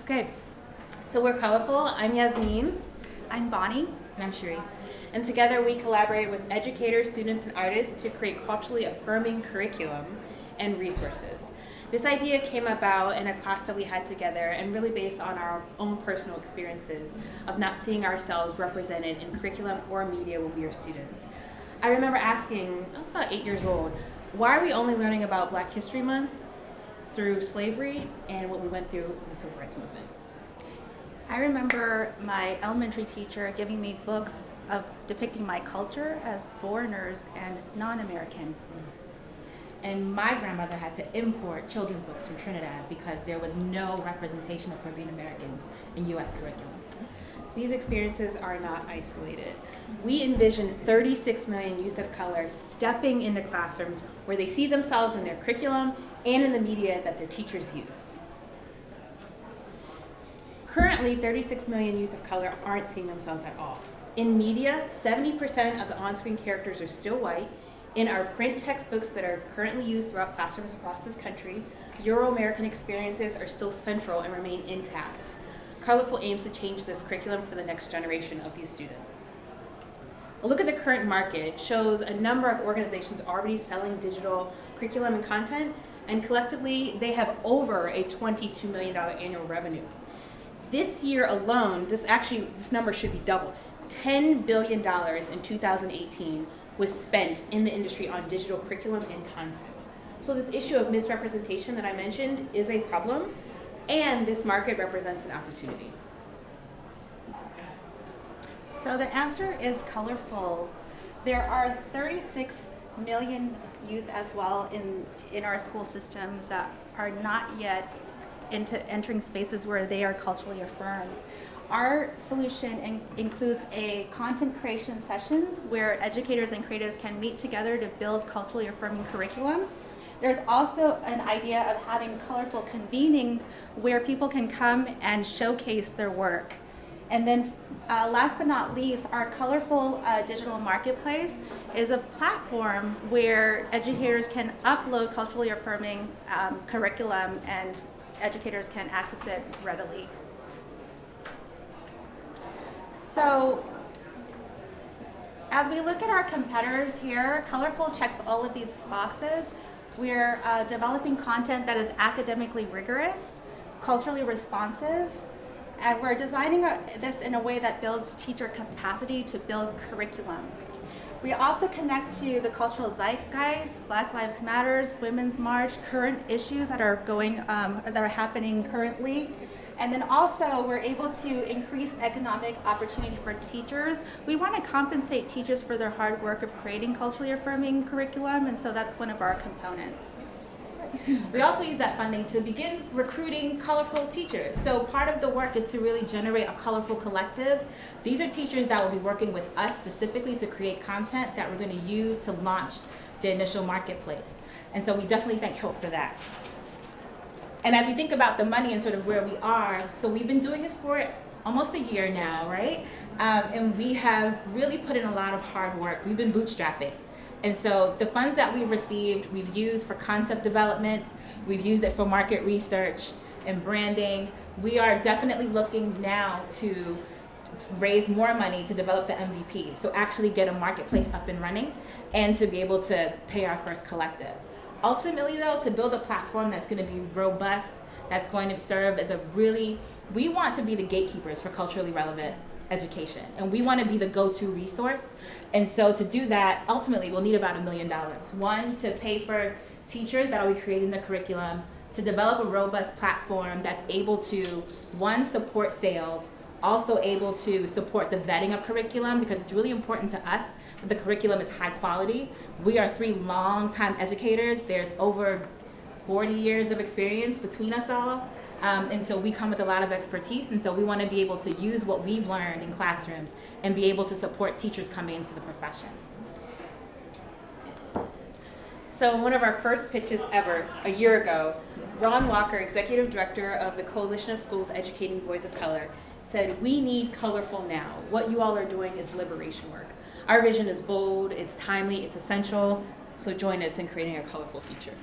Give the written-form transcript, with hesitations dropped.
Okay, so we're Colorful. I'm Yasmene. I'm Bonnie. And I'm Charisse. And together we collaborate with educators, students, and artists to create culturally affirming curriculum and resources. This idea came about in a class that we had together and really based on our own personal experiences of not seeing ourselves represented in curriculum or media when we were students. I remember asking, I was about 8 years old, why are we only learning about Black History Month through slavery and what we went through in the Civil Rights Movement? I remember my elementary teacher giving me books of depicting my culture as foreigners and non-American. And my grandmother had to import children's books from Trinidad because there was no representation of Caribbean Americans in U.S. curriculum. These experiences are not isolated. We envision 36 million youth of color stepping into classrooms where they see themselves in their curriculum and in the media that their teachers use. Currently, 36 million youth of color aren't seeing themselves at all. In media, 70% of the on-screen characters are still white. In our print textbooks that are currently used throughout classrooms across this country, Euro-American experiences are still central and remain intact. ColorFULL aims to change this curriculum for the next generation of these students. A look at the current market shows a number of organizations already selling digital curriculum and content, and collectively they have over a $22 million annual revenue. This year alone, this number should be doubled. $10 billion in 2018 was spent in the industry on digital curriculum and content. So this issue of misrepresentation that I mentioned is a problem, and this market represents an opportunity. So the answer is ColorFULL. There are 36 million youth as well in our school systems that are not yet entering spaces where they are culturally affirmed. Our solution includes a content creation sessions where educators and creatives can meet together to build culturally affirming curriculum. There's also an idea of having ColorFULL convenings where people can come and showcase their work. And then last but not least, our ColorFULL digital marketplace is a platform where educators can upload culturally affirming curriculum and educators can access it readily. So as we look at our competitors here, ColorFULL checks all of these boxes. We're developing content that is academically rigorous, culturally responsive, and we're designing this in a way that builds teacher capacity to build curriculum. We also connect to the cultural zeitgeist, Black Lives Matter, Women's March, current issues that are happening currently. And then also we're able to increase economic opportunity for teachers. We want to compensate teachers for their hard work of creating culturally affirming curriculum, and so that's one of our components. We also use that funding to begin recruiting ColorFULL teachers. So part of the work is to really generate a ColorFULL collective. These are teachers that will be working with us specifically to create content that we're going to use to launch the initial marketplace. And so we definitely thank HILT for that. And as we think about the money and sort of where we are, so we've been doing this for almost a year now, right? And we have really put in a lot of hard work. We've been bootstrapping. And so the funds that we've received, we've used for concept development, we've used it for market research and branding. We are definitely looking now to raise more money to develop the MVP, so actually get a marketplace up and running and to be able to pay our first collective. Ultimately though, to build a platform that's going to be robust, that's going to serve as we want to be the gatekeepers for culturally relevant education, and we want to be the go-to resource. And so to do that, ultimately we'll need about $1 million. One, to pay for teachers that will be creating the curriculum, to develop a robust platform that's able to, one, support sales, also able to support the vetting of curriculum, because it's really important to us that the curriculum is high quality. We are 3 long-time educators. There's over 40 years of experience between us all. And so we come with a lot of expertise, and so we want to be able to use what we've learned in classrooms and be able to support teachers coming into the profession. So one of our first pitches ever, a year ago, Ron Walker, Executive Director of the Coalition of Schools Educating Boys of Color, said, "We need ColorFULL now. What you all are doing is liberation work. Our vision is bold, it's timely, it's essential, so join us in creating a colorful future."